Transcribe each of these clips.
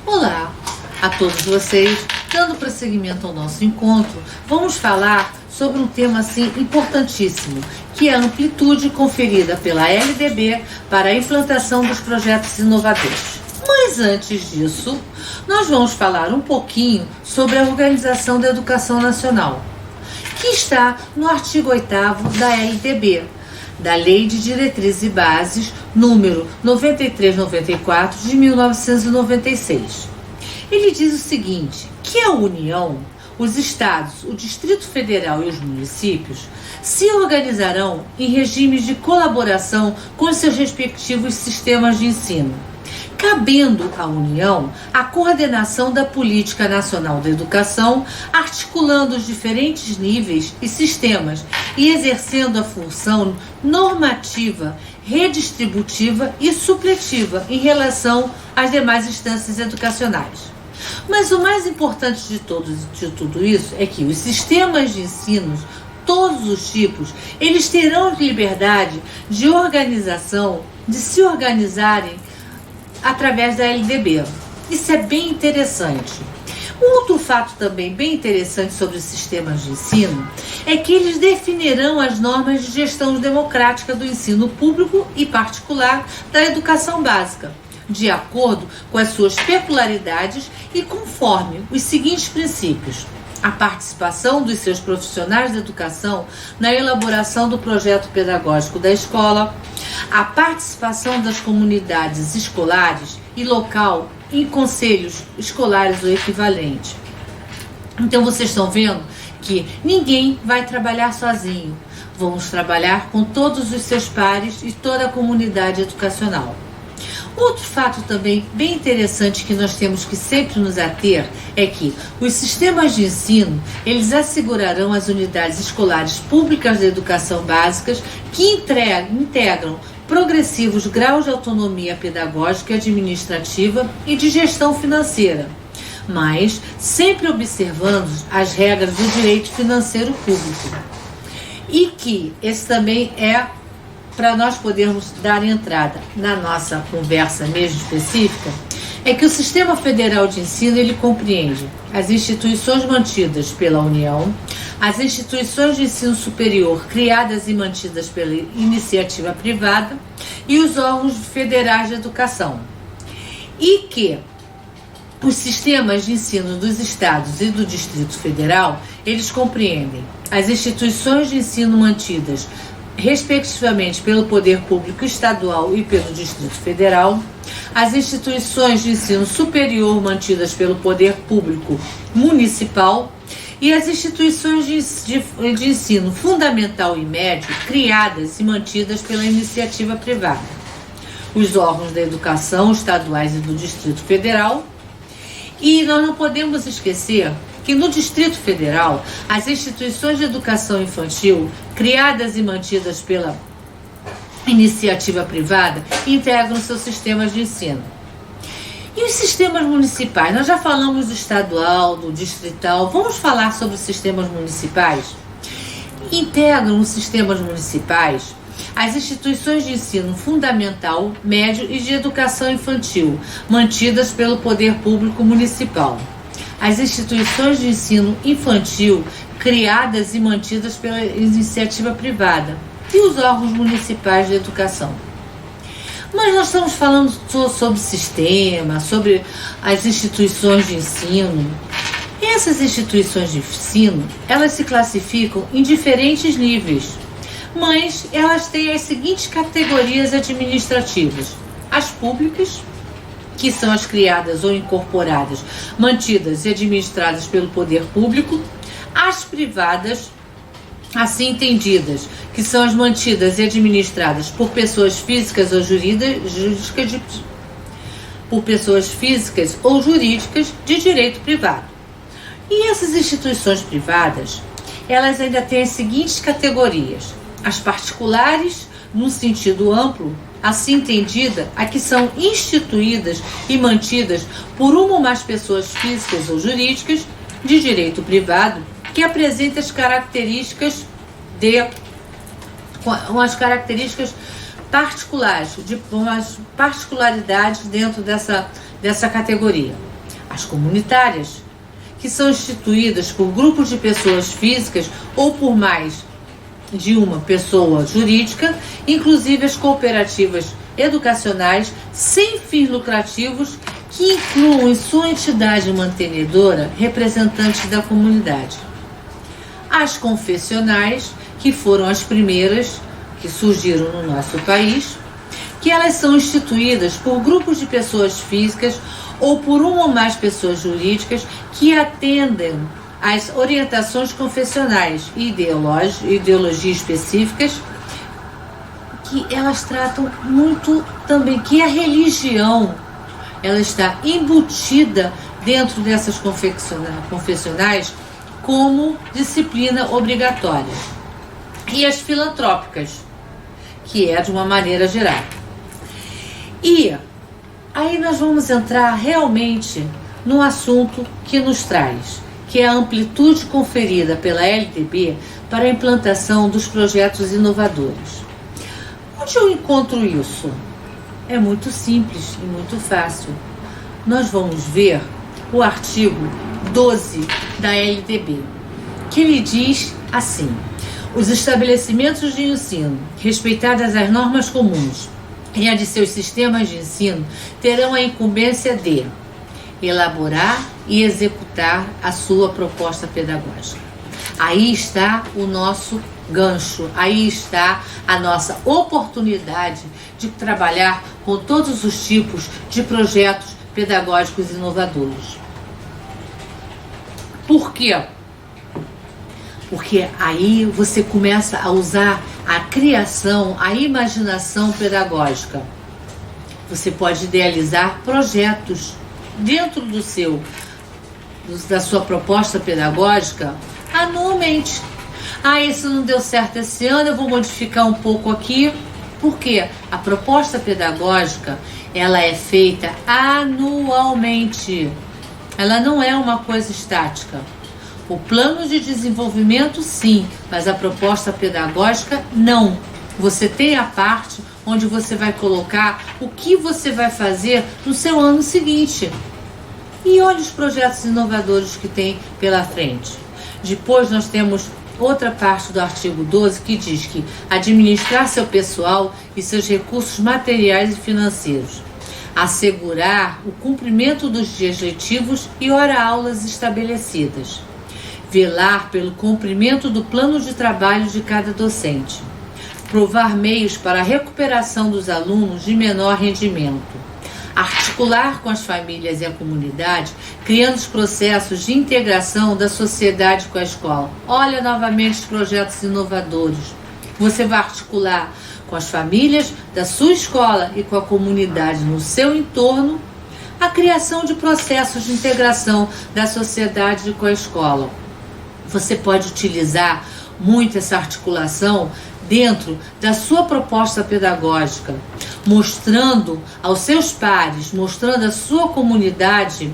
Olá a todos vocês, dando prosseguimento ao nosso encontro, vamos falar sobre um tema assim importantíssimo, que é a amplitude conferida pela LDB para a implantação dos projetos inovadores. Mas antes disso, nós vamos falar um pouquinho sobre a Organização da Educação Nacional, que está no artigo 8º da LDB, da Lei de Diretrizes e Bases, número 9394 de 1996. Ele diz o seguinte, que a União, os estados, o Distrito Federal e os municípios se organizarão em regimes de colaboração com seus respectivos sistemas de ensino, cabendo à União a coordenação da Política Nacional da Educação, articulando os diferentes níveis e sistemas e exercendo a função normativa, redistributiva e supletiva em relação às demais instâncias educacionais. Mas o mais importante de tudo isso é que os sistemas de ensino, todos os tipos, eles terão liberdade de organização, de se organizarem através da LDB. Isso é bem interessante. Outro fato também bem interessante sobre os sistemas de ensino é que eles definirão as normas de gestão democrática do ensino público e particular da educação básica, de acordo com as suas peculiaridades e conforme os seguintes princípios: a participação dos seus profissionais de educação na elaboração do projeto pedagógico da escola, a participação das comunidades escolares e local em conselhos escolares ou equivalente. Então vocês estão vendo que ninguém vai trabalhar sozinho. Vamos trabalhar com todos os seus pares e toda a comunidade educacional. Outro fato também bem interessante que nós temos que sempre nos ater é que os sistemas de ensino, eles assegurarão as unidades escolares públicas de educação básicas que integram progressivos graus de autonomia pedagógica e administrativa e de gestão financeira, mas sempre observando as regras do direito financeiro público. E que esse também é para nós podermos dar entrada na nossa conversa mesmo específica, é que o Sistema Federal de Ensino, ele compreende as instituições mantidas pela União, as instituições de ensino superior criadas e mantidas pela iniciativa privada e os órgãos federais de educação. E que os sistemas de ensino dos estados e do Distrito Federal, eles compreendem as instituições de ensino mantidas respectivamente pelo Poder Público Estadual e pelo Distrito Federal, as instituições de ensino superior mantidas pelo Poder Público Municipal e as instituições de ensino fundamental e médio criadas e mantidas pela iniciativa privada, os órgãos da educação estaduais e do Distrito Federal. E nós não podemos esquecer que no Distrito Federal, as instituições de educação infantil, criadas e mantidas pela iniciativa privada, integram seus sistemas de ensino. E os sistemas municipais? Nós já falamos do estadual, do distrital, vamos falar sobre os sistemas municipais? Integram os sistemas municipais as instituições de ensino fundamental, médio e de educação infantil, mantidas pelo Poder Público Municipal, as instituições de ensino infantil criadas e mantidas pela iniciativa privada e os órgãos municipais de educação. Mas nós estamos falando sobre sistema, sobre as instituições de ensino. Essas instituições de ensino, elas se classificam em diferentes níveis, mas elas têm as seguintes categorias administrativas: as públicas, que são as criadas ou incorporadas, mantidas e administradas pelo poder público, as privadas, assim entendidas, que são as mantidas e administradas por pessoas físicas ou jurídicas de direito privado. E essas instituições privadas, elas ainda têm as seguintes categorias: as particulares, num sentido amplo, assim entendida, a que são instituídas e mantidas por uma ou mais pessoas físicas ou jurídicas de direito privado que apresentam as características particulares, de umas particularidades dentro dessa categoria. as comunitárias, que são instituídas por grupos de pessoas físicas ou por mais de uma pessoa jurídica, inclusive as cooperativas educacionais sem fins lucrativos, que incluam em sua entidade mantenedora representantes da comunidade. As confessionais, que foram as primeiras que surgiram no nosso país, que elas são instituídas por grupos de pessoas físicas ou por uma ou mais pessoas jurídicas que atendem às orientações confessionais e ideologias específicas, que elas tratam muito também, que a religião ela está embutida dentro dessas confessionais como disciplina obrigatória. E as filantrópicas, que é de uma maneira geral. E aí nós vamos entrar realmente no assunto que nos traz, que é a amplitude conferida pela LDB para a implantação dos projetos inovadores. Onde eu encontro isso? É muito simples e muito fácil. Nós vamos ver o artigo 12 da LDB, que ele diz assim: os estabelecimentos de ensino, respeitadas as normas comuns e a de seus sistemas de ensino, terão a incumbência de elaborar e executar a sua proposta pedagógica. Aí está o nosso gancho, aí está a nossa oportunidade de trabalhar com todos os tipos de projetos pedagógicos inovadores. Por quê? Porque aí você começa a usar a criação, a imaginação pedagógica. Você pode idealizar projetos dentro da sua proposta pedagógica anualmente. Esse não deu certo esse ano, eu vou modificar um pouco aqui. Porque a proposta pedagógica, ela é feita anualmente. Ela não é uma coisa estática. O plano de desenvolvimento, sim, mas a proposta pedagógica, não. Você tem a parte onde você vai colocar o que você vai fazer no seu ano seguinte. E olha os projetos inovadores que tem pela frente. Depois nós temos outra parte do artigo 12 que diz que administrar seu pessoal e seus recursos materiais e financeiros, assegurar o cumprimento dos dias letivos e hora-aulas estabelecidas, velar pelo cumprimento do plano de trabalho de cada docente, provar meios para a recuperação dos alunos de menor rendimento, articular com as famílias e a comunidade, criando os processos de integração da sociedade com a escola. Olha novamente os projetos inovadores. Você vai articular com as famílias da sua escola e com a comunidade no seu entorno a criação de processos de integração da sociedade com a escola. Você pode utilizar muito essa articulação dentro da sua proposta pedagógica, mostrando aos seus pares, mostrando à sua comunidade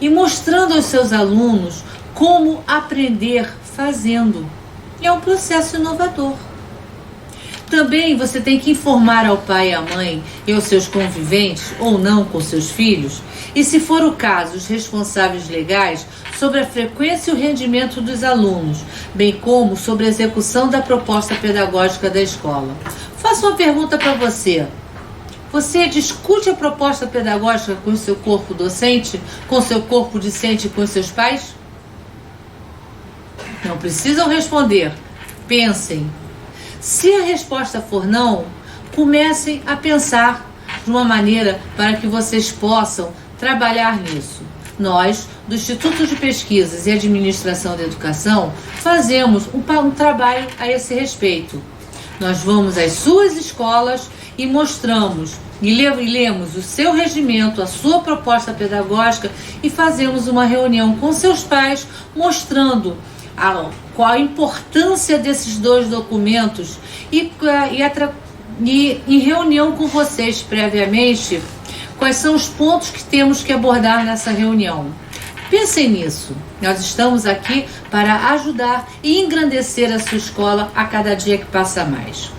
e mostrando aos seus alunos como aprender fazendo. É um processo inovador. Também você tem que informar ao pai e à mãe e aos seus conviventes, ou não com seus filhos, e se for o caso, os responsáveis legais, sobre a frequência e o rendimento dos alunos, bem como sobre a execução da proposta pedagógica da escola. Faço uma pergunta para você. Você discute a proposta pedagógica com o seu corpo docente, com o seu corpo discente e com os seus pais? Não precisam responder. Pensem. Se a resposta for não, comecem a pensar de uma maneira para que vocês possam trabalhar nisso. Nós, do Instituto de Pesquisas e Administração da Educação, fazemos um trabalho a esse respeito. Nós vamos às suas escolas e mostramos e lemos o seu regimento, a sua proposta pedagógica e fazemos uma reunião com seus pais mostrando qual a importância desses dois documentos e em reunião com vocês previamente, quais são os pontos que temos que abordar nessa reunião. Pensem nisso. Nós estamos aqui para ajudar e engrandecer a sua escola a cada dia que passa mais.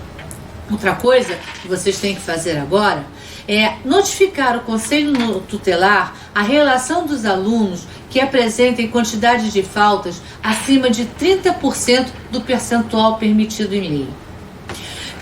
Outra coisa que vocês têm que fazer agora é notificar o Conselho Tutelar a relação dos alunos que apresentem quantidade de faltas acima de 30% do percentual permitido em lei.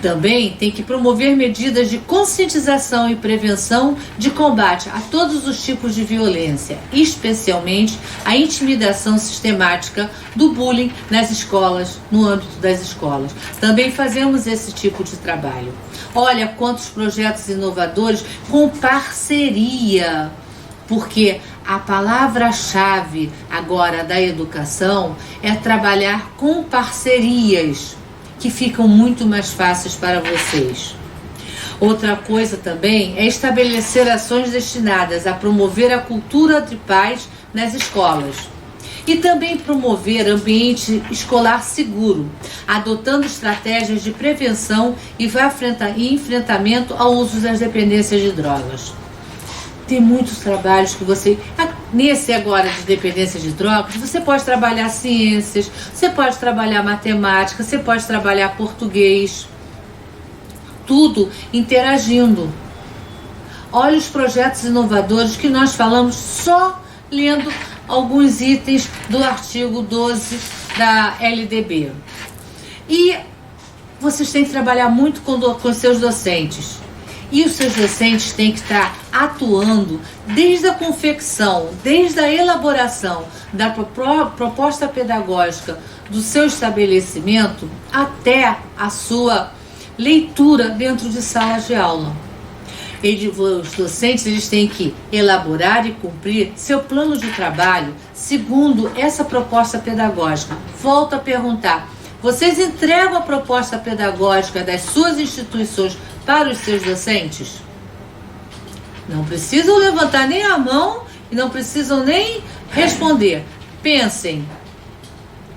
Também tem que promover medidas de conscientização e prevenção de combate a todos os tipos de violência, especialmente a intimidação sistemática do bullying nas escolas, no âmbito das escolas. Também fazemos esse tipo de trabalho. Olha quantos projetos inovadores com parceria, porque a palavra-chave agora da educação é trabalhar com parcerias, que ficam muito mais fáceis para vocês. Outra coisa também é estabelecer ações destinadas a promover a cultura de paz nas escolas. E também promover ambiente escolar seguro, adotando estratégias de prevenção e enfrentamento ao uso das dependências de drogas. Tem muitos trabalhos que você... Nesse agora de dependência de drogas, você pode trabalhar ciências, você pode trabalhar matemática, você pode trabalhar português. Tudo interagindo. Olha os projetos inovadores que nós falamos só lendo alguns itens do artigo 12 da LDB. E vocês têm que trabalhar muito com seus docentes. E os seus docentes têm que estar atuando desde a confecção, desde a elaboração da proposta pedagógica do seu estabelecimento até a sua leitura dentro de salas de aula. Os docentes eles têm que elaborar e cumprir seu plano de trabalho segundo essa proposta pedagógica. Volto a perguntar, vocês entregam a proposta pedagógica das suas instituições para os seus docentes? Não precisam levantar nem a mão e não precisam nem responder. Pensem.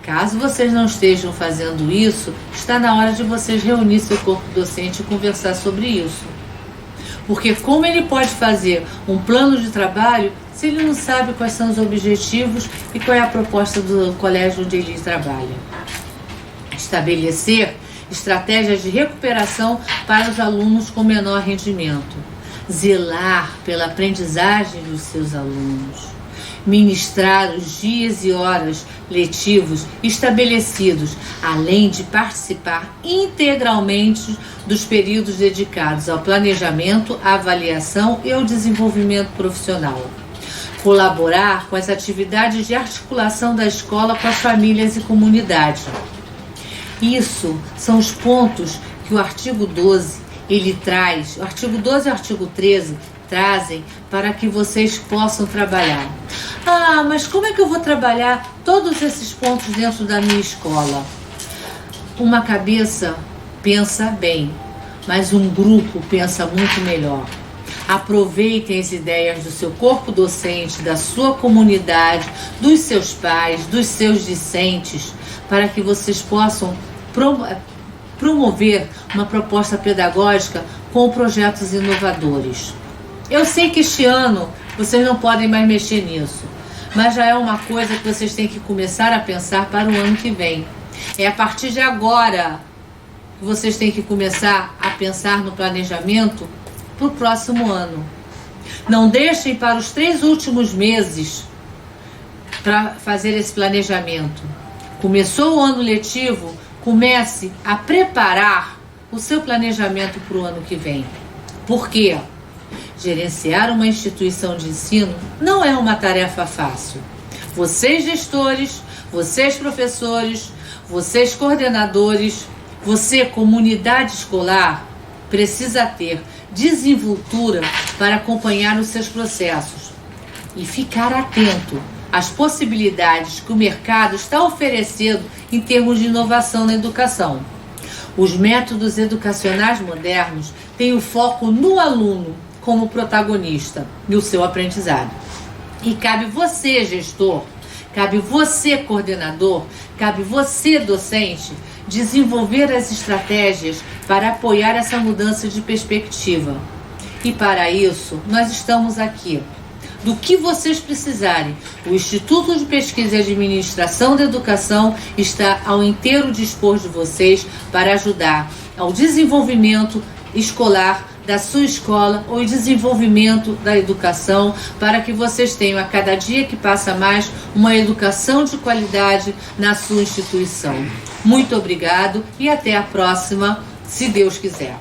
Caso vocês não estejam fazendo isso, está na hora de vocês reunir seu corpo docente e conversar sobre isso. Porque como ele pode fazer um plano de trabalho se ele não sabe quais são os objetivos e qual é a proposta do colégio onde ele trabalha? Estabelecer estratégias de recuperação para os alunos com menor rendimento. Zelar pela aprendizagem dos seus alunos. Ministrar os dias e horas letivos estabelecidos, além de participar integralmente dos períodos dedicados ao planejamento, à avaliação e ao desenvolvimento profissional. Colaborar com as atividades de articulação da escola com as famílias e comunidade. Isso são os pontos que o artigo 12 ele traz, o artigo 12 e o artigo 13 trazem para que vocês possam trabalhar. Ah, mas como é que eu vou trabalhar todos esses pontos dentro da minha escola? Uma cabeça pensa bem, mas um grupo pensa muito melhor. Aproveitem as ideias do seu corpo docente, da sua comunidade, dos seus pais, dos seus discentes, para que vocês possam promover uma proposta pedagógica com projetos inovadores. Eu sei que este ano vocês não podem mais mexer nisso, mas já é uma coisa que vocês têm que começar a pensar para o ano que vem. É a partir de agora que vocês têm que começar a pensar no planejamento para o próximo ano. Não deixem para os 3 últimos meses para fazer esse planejamento. Começou o ano letivo, comece a preparar o seu planejamento para o ano que vem. Por quê? Gerenciar uma instituição de ensino não é uma tarefa fácil. Vocês gestores, vocês professores, vocês coordenadores, você comunidade escolar precisa ter desenvoltura para acompanhar os seus processos e ficar atento às possibilidades que o mercado está oferecendo em termos de inovação na educação. Os métodos educacionais modernos têm o foco no aluno como protagonista e o seu aprendizado. E cabe você, gestor, cabe você, coordenador, cabe você, docente, desenvolver as estratégias para apoiar essa mudança de perspectiva. E para isso, nós estamos aqui. Do que vocês precisarem, o Instituto de Pesquisa e Administração da Educação está ao inteiro dispor de vocês para ajudar ao desenvolvimento escolar da sua escola ou em desenvolvimento da educação, para que vocês tenham a cada dia que passa mais uma educação de qualidade na sua instituição. Muito obrigado e até a próxima, se Deus quiser.